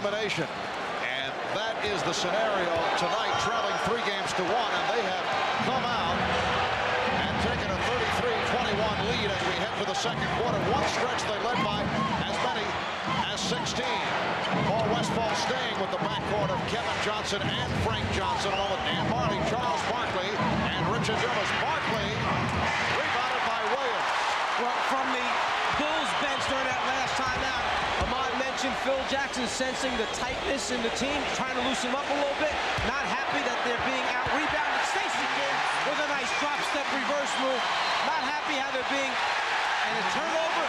elimination. And that is the scenario tonight, trailing 3 games to 1, and they have come out and taken a 33-21 lead as we head for the second quarter. One stretch they led by as many as 16. Paul Westphal staying with the backcourt of Kevin Johnson and Frank Johnson, along with Dan Majerle, Charles Barkley, and Richard Dumas. Barkley rebounded by Williams. Well, from the Bulls bench during that last timeout, Ahmad mentioned Phil Jackson sensing the tightness in the team, trying to loosen them up a little bit, not happy that they're being out-rebounded. Stacey King with a nice drop-step reverse move, not happy how they're being, and a turnover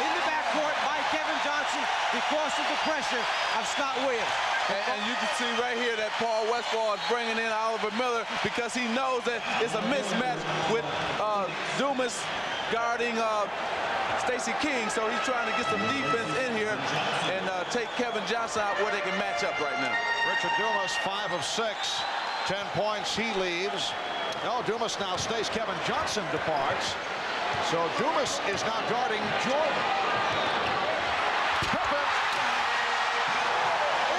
in the backcourt by Kevin Johnson because of the pressure of Scott Williams. And you can see right here that Paul Westphal is bringing in Oliver Miller because he knows that it's a mismatch with Dumas guarding Stacey King, so he's trying to get some defense in here and take Kevin Johnson out where they can match up right now. Richard Dumas, 5 of 6, 10 points. He leaves. No, Dumas now stays. Kevin Johnson departs. So Dumas is now guarding Jordan. Pippen,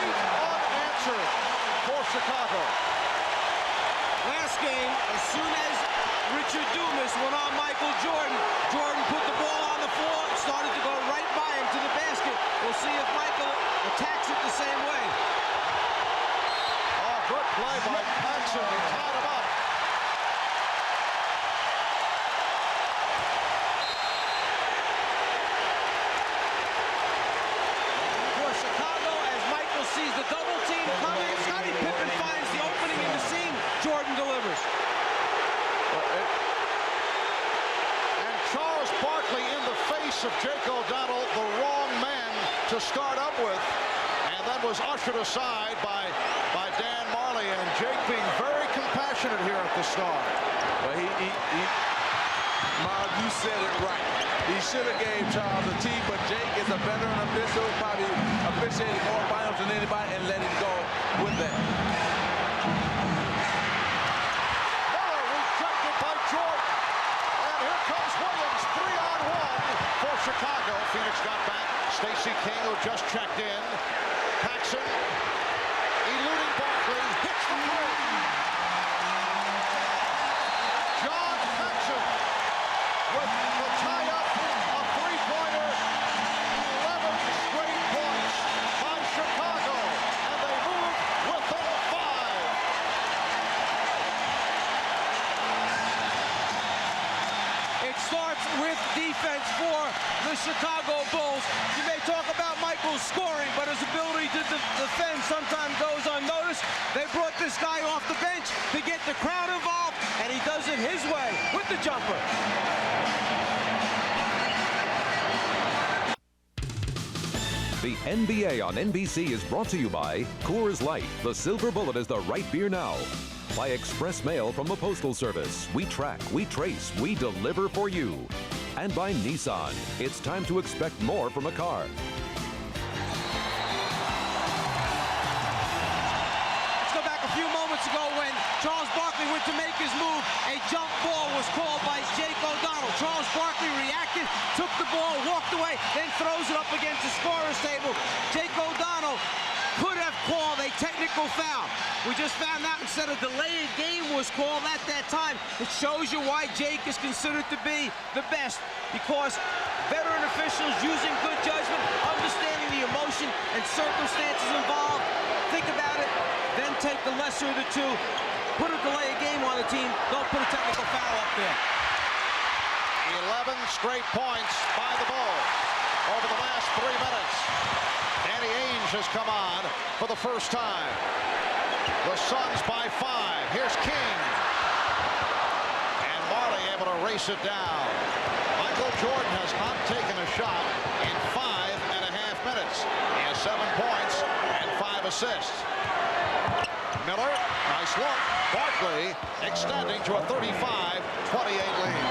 8 unanswered for Chicago. Last game, as soon as Richard Dumas went on Michael Jordan, Jordan put the ball on the floor, started to go right by him to the basket. We'll see if Michael attacks it the same way. Oh, good play by Paxson. He tied him up. For Chicago, as Michael sees the double team coming, Scottie Pippen finds the opening in the seam. Jordan delivers. And Charles Barkley in the face of Jake O'Donnell, the wrong man to start up with, and that was ushered aside by Dan Majerle, and Jake being very compassionate here at the start. But Miles, you said it right. He should have gave Charles a tee, but Jake is a veteran official, probably officiated more finals than anybody, and let him go with that. Miller rejected by Jordan. And here comes Williams, 3-on-1 for Chicago. Phoenix got back. Stacey King, who just checked in. Paxson, eluding Barkley, hits the three. John Paxson with the tie-up, a three-pointer, 11 straight points by Chicago, and they move within 5. It starts with defense for the Chicago Bulls. You may talk about Michael's scoring, but his ability to defend sometimes goes unnoticed. They brought this guy off the bench to get the crowd involved, and he does it his way with the jumper. The NBA on NBC is brought to you by Coors Light. The Silver Bullet is the right beer now. By Express Mail from the Postal Service. We track, we trace, we deliver for you. And by Nissan. It's time to expect more from a car. Let's go back a few moments ago when Charles Barkley went to make his move. A jump ball was called by Jake O'Donnell. Charles Barkley reacted, took the ball, walked away, then throws it up against the scorer's table. Jake O'Donnell could have called a technical foul. We just found out instead of delayed game was called at that time. It shows you why Jake is considered to be the best, because veteran officials using good judgment, understanding the emotion and circumstances involved, think about it, then take the lesser of the two, put a delayed game on the team, don't put a technical foul up there. 11 straight points by the Bulls over the last 3 minutes. Danny Ainge has come on for the first time. The Suns by 5. Here's King. And Majerle able to race it down. Michael Jordan has not taken a shot in 5.5 minutes. He has 7 points and 5 assists. Miller, nice look. Barkley extending to a 35-28 lead.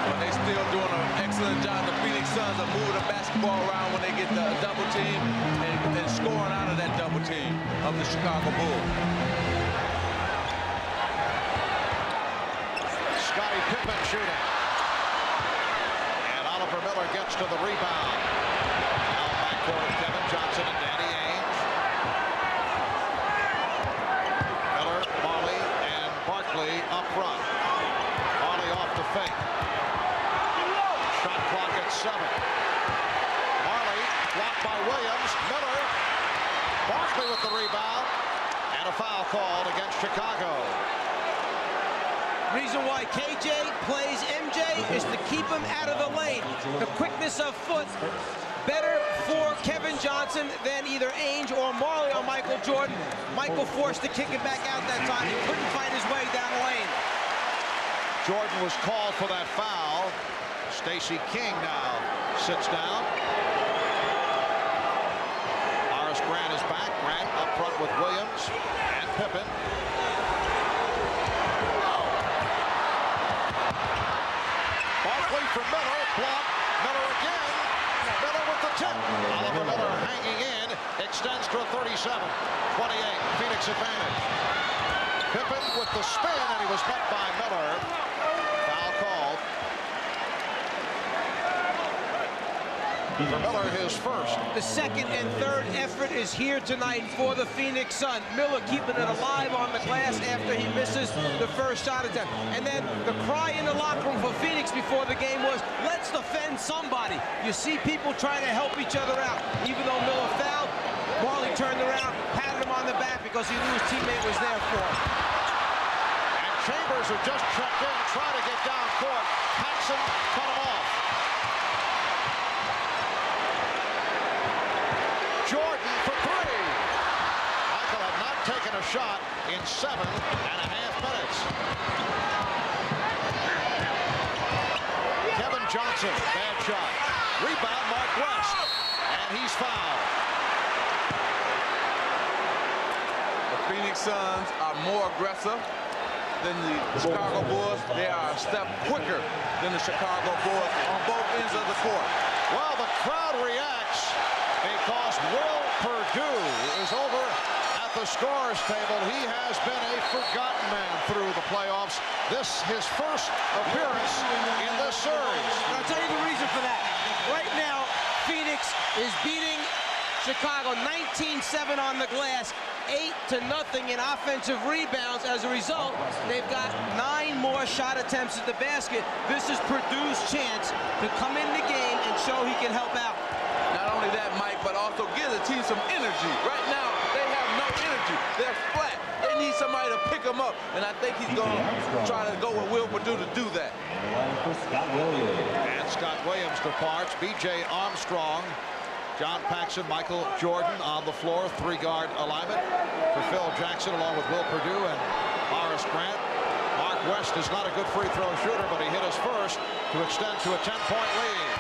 But they still doing an excellent job. The Phoenix Suns are moving the basketball around when they get the double team and scoring out of that double team of the Chicago Bulls. Scottie Pippen shooting. And Oliver Miller gets to the rebound. Now backcourt of Kevin Johnson and Danny Ainge. with the rebound. And a foul called against Chicago. Reason why KJ plays MJ is to keep him out of the lane. The quickness of foot, better for Kevin Johnson than either Ainge or Marley on Michael Jordan. Michael forced to kick it back out that time. He couldn't find his way down the lane. Jordan was called for that foul. Stacey King now sits down. Horace Grant is back. Grant up front with Williams and Pippen. Barkley for Miller. Block. Miller again. Miller with the tip. Oliver Miller hanging in. Extends to a 37. 28. Phoenix advantage. Pippen with the spin, and he was met by Miller. Foul called. For Miller, his first. The second and third effort is here tonight for the Phoenix Suns. Miller keeping it alive on the glass after he misses the first shot attempt. And then the cry in the locker room for Phoenix before the game was, let's defend somebody. You see people trying to help each other out. Even though Miller fouled, Marley turned around, patted him on the back because he knew his teammate was there for him. And Chambers, who just checked in, trying to get down court. Paxson cut him off. Jordan for three. Michael had not taken a shot in 7.5 minutes. Kevin Johnson, bad shot. Rebound, Mark West. And he's fouled. The Phoenix Suns are more aggressive than the Chicago Bulls. They are a step quicker than the Chicago Bulls on both ends of the court. Well, the crowd reacts because Will Perdue is over at the scorer's table. He has been a forgotten man through the playoffs. This his first appearance in this series. And I'll tell you the reason for that. Right now, Phoenix is beating Chicago 19-7 on the glass, 8-0 in offensive rebounds. As a result, they've got 9 more shot attempts at the basket. This is Perdue's chance to come in the game and show he can help out. Not only that, Mike, but also give the team some energy. Right now, they have no energy. They're flat. They need somebody to pick them up, and I think he's going to try to go with Will Perdue to do that. And Scott Williams departs. B.J. Armstrong, John Paxson, Michael Jordan on the floor. 3-guard alignment for Phil Jackson along with Will Perdue and Horace Grant. Mark West is not a good free throw shooter, but he hit his first to extend to a 10-point lead.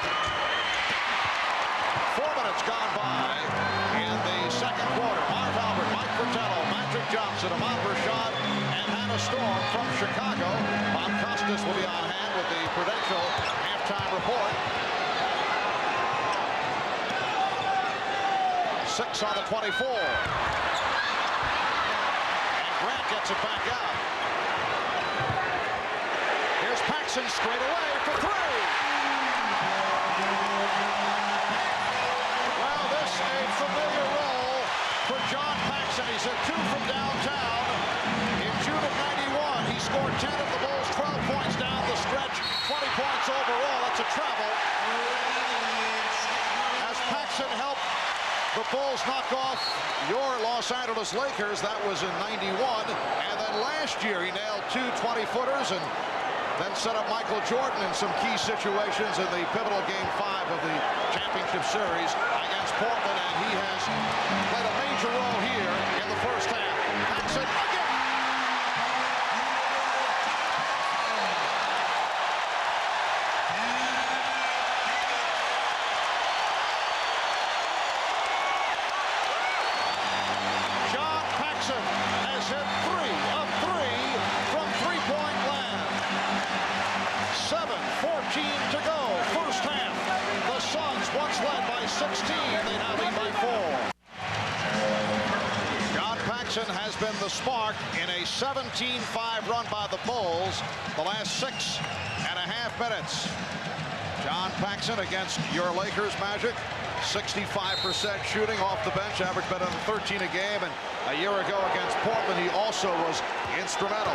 4 minutes gone by in the second quarter. Marv Albert, Mike Fratello, Magic Johnson, Ahmad Rashad, and Hannah Storm from Chicago. Bob Costas will be on hand with the Prudential halftime report. 6 on the 24. And Grant gets it back out. Here's Paxson straight away for 3. Well, this a familiar role for John Paxson. He's at 2 from downtown. In June of '91, he scored 10 of the Bulls, 12 points down the stretch, 20 points overall. That's a travel. As Paxson helped the Bulls knock off your Los Angeles Lakers. That was in '91. And then last year, he nailed 2 20-footers and then set up Michael Jordan in some key situations in the pivotal Game 5 of the championship series against Portland. And he has played a major role here in the first half. Paxson again. Has hit 3 of 3 from three-point land. 7:14 to go, first half. The Suns, once led by 16, they now lead by 4. John Paxson has been the spark in a 17-5 run by the Bulls the last 6.5 minutes. John Paxson against your Lakers, Magic. 65% shooting off the bench, average better than 13 a game, and a year ago against Portland, he also was instrumental.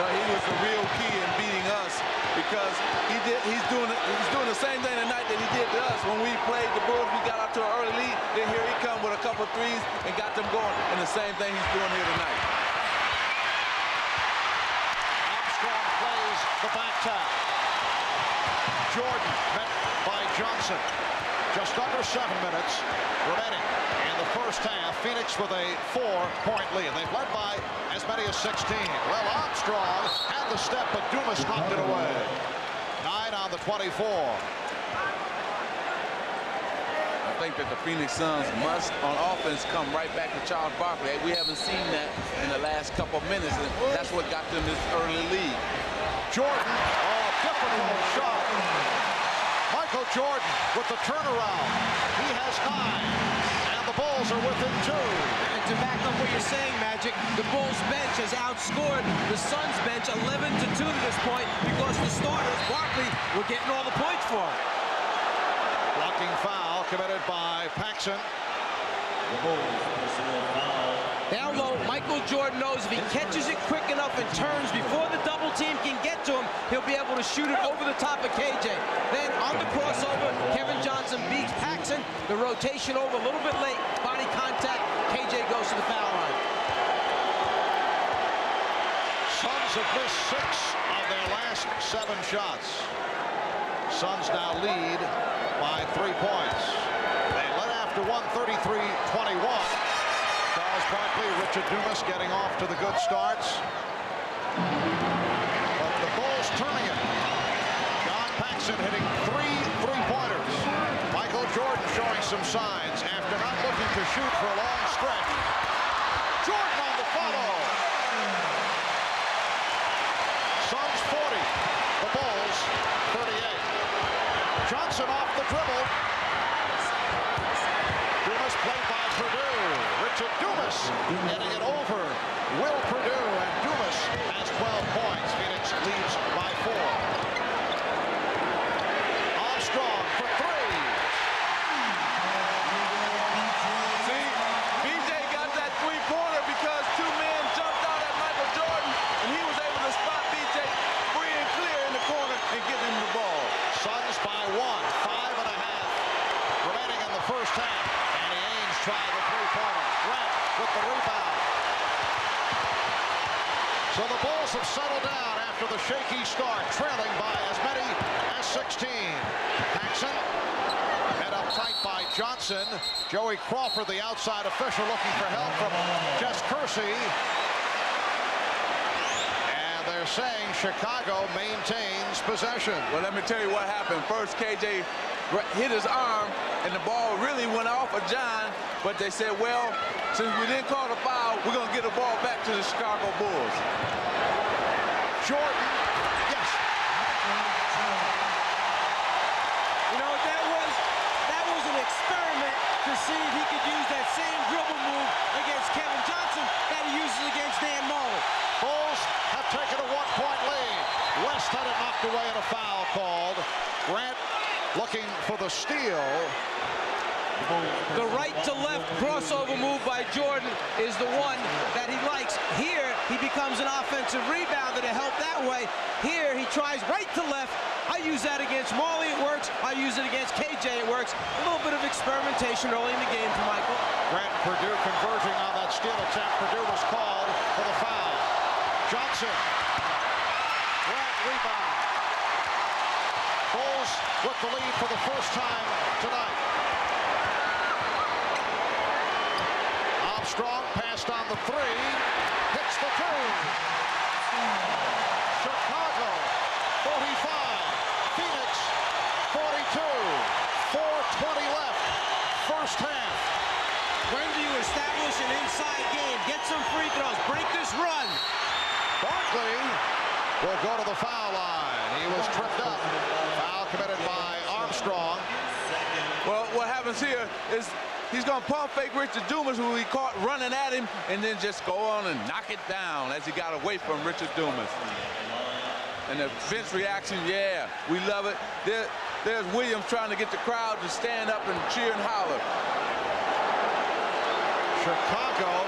But he was the real key in beating us because he's doing the same thing tonight that he did to us when we played the Bulls. We got out to an early lead. Then here he come with a couple of threes and got them going. And the same thing he's doing here tonight. Armstrong plays the back tap. Jordan met by Johnson. Just under 7 minutes remaining in the first half. Phoenix with a 4-point lead. They've led by as many as 16. Well, Armstrong had the step, but Dumas knocked it away. 9 on the 24. I think that the Phoenix Suns must, on offense, come right back to Charles Barkley. We haven't seen that in the last couple of minutes, and that's what got them this early lead. Jordan, different little shot. Michael Jordan with the turnaround. He has 9, and the Bulls are within 2. And to back up what you're saying, Magic, the Bulls bench has outscored the Suns bench 11-2 to this point because the starters, Barkley, were getting all the points for him. Blocking foul committed by Paxson. Down low, Michael Jordan knows if he catches it quick enough and turns before the double team can get to him, he'll be able to shoot it over the top of KJ. Then on the crossover, Kevin Johnson beats Paxson. The rotation over a little bit late, body contact, KJ goes to the foul line. Suns have missed 6 of their last 7 shots. Suns now lead by 3 points. They led after 133-21. Charles Barkley, Richard Dumas getting off to the good starts. But the Bulls turning it. John Paxson hitting 3 3-pointers. Michael Jordan showing some signs after not looking to shoot for a long stretch. Jordan on the follow. Suns 40. The Bulls 38. Johnson off the dribble. Dumas played by Purdue. Richard Dumas getting it over Will Purdue, and Dumas has 12 points. Phoenix leads by 4. Armstrong for 3. See, BJ got that 3-pointer because 2 men jumped out at Michael Jordan, and he was able to spot BJ free and clear in the corner and give him the ball. Suns by 1. 5.5 remaining in the first half. Danny Ainge tried the 3-pointer. Grant with the rebound. So the Bulls have settled down after the shaky start, trailing by as many as 16. Paxson head up tight by Johnson. Joey Crawford, the outside official, looking for help from Jess Kersey. And they're saying Chicago maintains possession. Well, let me tell you what happened. First, KJ hit his arm, and the ball really went off of John, but they said, well, since we didn't call the foul, we're going to get the ball back to the Chicago Bulls. Jordan, yes. You know what that was? That was an experiment to see if he could use that same dribble move against Kevin Johnson that he uses against Dan Marley. Bulls have taken a 1-point lead. West had it knocked away and a foul called. Grant looking for the steal. The right to left crossover move by Jordan is the one that he likes. Here, he becomes an offensive rebounder to help that way. Here, he tries right to left. I use that against Marley, it works. I use it against KJ, it works. A little bit of experimentation early in the game for Michael. Grant Purdue converging on that steal attempt. Purdue was called for the foul. Johnson. Grant rebound. Bulls with the lead for the first time tonight. Armstrong passed on the 3. Hits the 2. Chicago 45. Phoenix 42. 4:20 left. First half. When do you establish an inside game? Get some free throws. Break this run. Barkley will go to the foul line. He was tripped up. Foul committed by Armstrong. Well, what happens here is he's going to pump fake Richard Dumas, who he caught running at him, and then just go on and knock it down as he got away from Richard Dumas. And the bench reaction, yeah, we love it. There's Williams trying to get the crowd to stand up and cheer and holler. Chicago